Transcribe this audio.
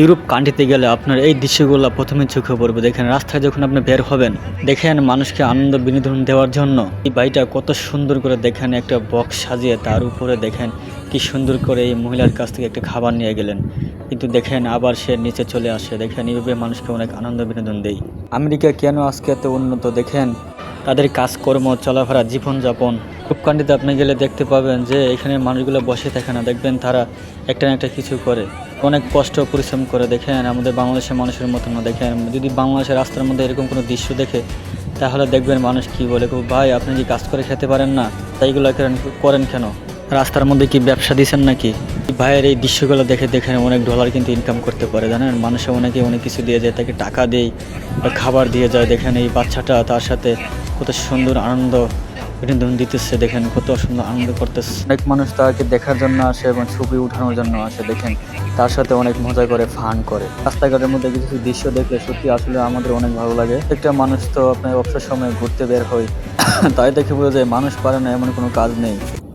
Europe কান্ট্রিতে গেলে আপনার এই দৃশ্যগুলো প্রথমে চোখে পড়বে। দেখেন রাস্তায় যখন আপনি বের হবেন, দেখেন মানুষকে আনন্দ বিনোদন দেওয়ার জন্য এই বাড়িটা কত সুন্দর করে দেখেন একটা বক্স সাজিয়ে তার উপরে দেখেন কি সুন্দর করে এই মহিলার কাছ থেকে একটা খাবার নিয়ে গেলেন, কিন্তু দেখেন আবার সে নিচে চলে আসে। দেখেন এইভাবে মানুষকে অনেক আনন্দ বিনোদন দেয়। আমেরিকা কেন আজকে এত উন্নত, দেখেন তাদের কাজকর্ম, চলাফেরা, জীবনযাপন। ইউরোপ কান্ট্রিতে আপনি গেলে দেখতে পাবেন যে এখানে মানুষগুলো বসে থাকে না, দেখবেন তারা একটা না একটা কিছু করে, অনেক কষ্ট পরিশ্রম করে। দেখেন আমাদের বাংলাদেশের মানুষের মতো না। দেখেন যদি বাংলাদেশের রাস্তার মধ্যে এরকম কোনো দৃশ্য দেখে, তাহলে দেখবেন মানুষ কি বলে, ভাই আপনি কি কাজ করে খেতে পারেন না, তাইগুলো করেন কেন, রাস্তার মধ্যে কি ব্যবসা দিচ্ছেন নাকি? ভাইয়ের এই দৃশ্যগুলো দেখে দেখেন অনেক ডলার কিন্তু ইনকাম করতে পারে, জানেন। মানুষে অনেকে অনেক কিছু দিয়ে যায়, তাকে টাকা দেয় বা খাবার দিয়ে যায়। দেখেন এই বাচ্চাটা তার সাথে কত সুন্দর আনন্দ বিনোদন দিতেছে, দেখেন কত সুন্দর আনন্দ করতেছে। অনেক মানুষ তাকে দেখার জন্য আসে এবং ছবি উঠানোর জন্য আসে। দেখেন তার সাথে অনেক মজা করে, ফান করে। রাস্তাঘাটের মধ্যে কিছু দৃশ্য দেখলে সত্যি আসলে আমাদের অনেক ভালো লাগে। একটা মানুষ তো আপনার অবসর সময় ঘুরতে বের হয়, তাই দেখে বোঝা যায় মানুষ পারে না এমন কোনো কাজ নেই।